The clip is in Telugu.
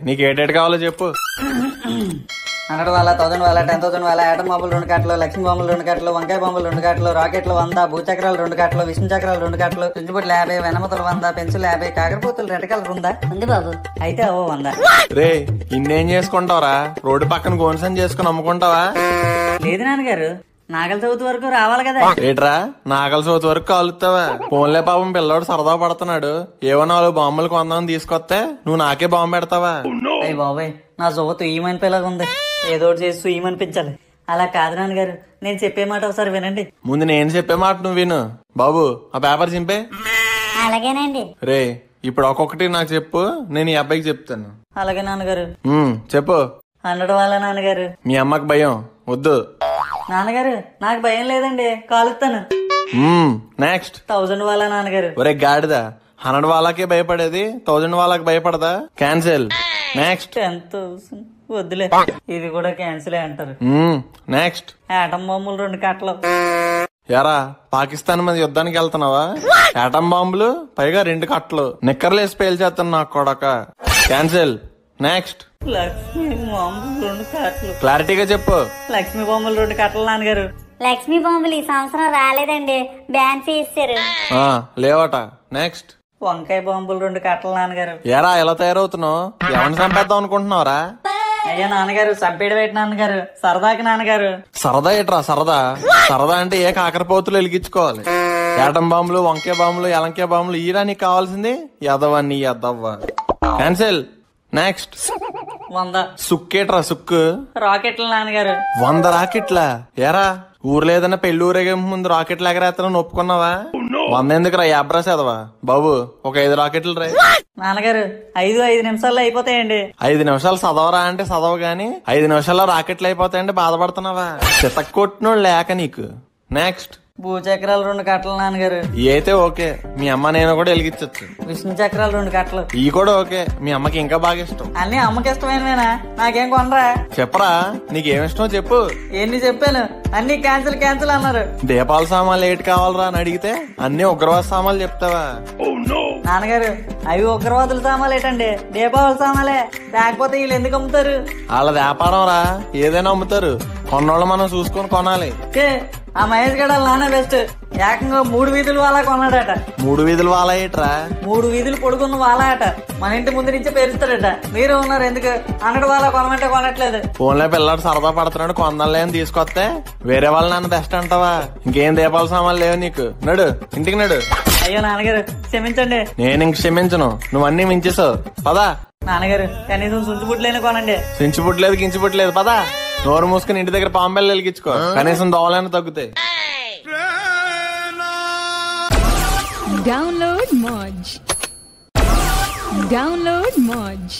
నీకు ఏటేటి కావాలో చెప్పు. 100 వాళ్ళ 1000 వాళ్ళ 10,000 వాళ్ళ ఆటం బాంబులు 2 కట్టలు, లక్ష్మీ బాంబులు 2 కట్టలు, వంకాయ బాంబులు 2 కట్టలు, రాకెట్లు 100, భూచక్రాలు 2 కట్టలు, విష్ణు చక్రాలు 2 కట్టలు, చుంచుబుట్లు 50, వెనమతలు 100, పెన్సిల్ 50, కాకరపూతులు రెడ్ కలర్ ఉందా? ఉంది బాబు. అయితే ఓ 100. రే ఇన్నేం చేసుకుంటావరా? రోడ్డు పక్కన గోన్సన్ చేసుకుని అమ్ముకుంటావా? లేదు నాన్నగారు, నాగల చవితి వరకు రావాలి కదా. ఏట్రా నాగల చవితి వరకు కాలుతావా? ఫోన్లే పాపం పిల్లోడు సరదా పడుతున్నాడు. ఏవో 4 బాంబులు కొందామని తీసుకొస్తే నువ్వు నాకే బాంబు పెడతావా? అయ్యి బాబాయ్, నా చొవ్వతు ఈమనిపోయేలాగా ఉంది. ఏదో ఒకటి చేసి ఈమనిపించాలి. అలా కాదు నాన్నగారు, నేను చెప్పే మాట ఒకసారి వినండి. ముందు నేను చెప్పే మాట నువ్వు విను. బాబు ఆ పేపర్ చింపే. అలాగేనండి. రే ఇప్పుడు ఒక్కొక్కటి నాకు చెప్పు, నేను ఈ అబ్బాయికి చెప్తాను. అలాగే నాన్నగారు. చెప్పు. 100 వాళ్ళ నాన్నగారు. మీ అమ్మకి భయం వద్దు. నాన్నగారు నాకు భయం లేదండి, కాలుస్తాను. నెక్స్ట్. 1000 వాళ్ళ నాన్నగారు. ఒరే గాడిదా, 100 వాళ్ళకే భయపడేది 1000 వాళ్ళకి భయపడదా? క్యాన్సిల్. నెక్స్ట్. 10,000 వద్దులే, ఇది కూడా క్యాన్సిల్ అంటారు. నెక్స్ట్. ఆటం బాంబులు 2 కట్టలు. యారా పాకిస్తాన్ మీద యుద్ధానికి వెళ్తున్నావా? ఆటం బాంబులు పైగా 2 కట్టలు, నిక్కర్లు వేసి పేల్చేస్తాను నాకు కొడక. క్యాన్సిల్. నెక్స్ట్. లక్ష్మీ బాంబులు 2 కట్టలు. క్లారిటీగా చెప్పు. లక్ష్మీ బాంబులు 2 కట్టలు నాన్నగారు. లక్ష్మీ బాంబులు ఈ సంవత్సరం రాలేదండి, బ్యాన్ చేశారు. లేవట. నెక్స్ట్. వంకాయ బాంబులు 2 కట్టలు నాన్నగారు. ఏరా ఎలా తయారవుతున్నావు? ఎవరిని చంపేద్దాం అనుకుంటున్నావురా? అయ్యా నాన్నగారు, చంపేడు పెట్టి నాన్నగారు, సరదాకి నాన్నగారు. సరదా ఏట్రా సరదా? సరదా అంటే ఏ కాకరపోతులు వెలిగించుకోవాలి. ఏటం బాంబులు, వంకాయ బాంబులు, ఎలంకాయ బాంబులు ఈరా నీకు కావాల్సింది? ఎదవన్నీ ఎదవ్వ. క్యాన్సిల్. నెక్స్ట్. 100. సుక్కేట్రా సుక్కు? రాకెట్లు నాన్నగారు. 100 రాకెట్లా? ఏరా ఊర్లో ఏదైనా పెళ్లి ఊరేగే ముందు రాకెట్లు ఎగరేస్తానని ఒప్పుకున్నావా? 100 ఎందుకురా యాబ్రా చదవా? బాబు ఒక 5 రాకెట్లు రా. నాన్నగారు 5 నిమిషాల్లో అయిపోతాయండి. 5 నిమిషాలు చదవరా అంటే చదవ గాని 5 నిమిషాల్లో రాకెట్లు అయిపోతాయంటే బాధపడుతున్నావా? చితక్ కొట్టినోడు లేక నీకు. నెక్స్ట్. భూచక్రాలు 2 కట్టలు నాన్నగారు. ఈ అయితే ఓకే, మీ అమ్మ నేను కూడా వెలిగించచ్చు. విష్ణు చక్రాలు 2 కట్టలు. ఈ కూడా ఓకే, మీ అమ్మకి ఇంకా బాగా ఇష్టం. అన్ని అమ్మకి ఇష్టమైనవేనా? నాకేం కొనరా? చెప్పరా నీకేమిష్టమో చెప్పు. ఎన్ని చెప్పాను, అన్ని క్యాన్సిల్ క్యాన్సిల్ అన్నారు. దీపాల సామాన్లు ఏటి కావాలరా అని అడిగితే అన్ని ఉగ్రవాద సామాన్లు చెప్తావా? నాన్నగారు అవి ఉగ్రవాదుల సామాన్లు ఏంటండి, దీపావళి సామాలే. లేకపోతే వీళ్ళు ఎందుకు అమ్ముతారు? వాళ్ళ వ్యాపారం రా, ఏదైనా అమ్ముతారు. కొన్నోళ్ళు మనం చూసుకొని కొనాలి. ఆ మహేష్ గడాలు నాన్న బెస్ట్. ఏకంగా 3 వీధులు వాళ్ళ కొన్నాడట. 3 వీధులు వాళ్ళ ఏట్రా? 3 వీధులు పొడుగున్న వాళ్ళ అట. మన ఇంటి ముందు నుంచే పేరుస్తాడట. మీరు ఉన్నారు ఎందుకు 100 వాళ్ళ కొనమంటే కొనట్లేదు. ఫోన్లో పిల్లాడు సరదా పడుతున్నాడు, కొందాలే అని తీసుకొస్తే వేరే వాళ్ళ నాన్న బెస్ట్ అంటావా? ఇంకేం దీపాల సామాన్లు లేవు నీకు. నడు ఇంటికి నడు. అయ్యో నాన్నగారు క్షమించండి. నేను ఇంక క్షమించను, నువ్వన్నీ మించేసావు. పదా. నాన్నగారు కనీసం సుంచుబుట్లేని కొనండి. సించుబుట్లేదు గించుబుట్లేదు, పదా. నోరు మూసుకుని ఇంటి దగ్గర పాంబెల్లు వెలిగించుకో, కనీసం దోవలైనా తగ్గుతాయి. Download Moj.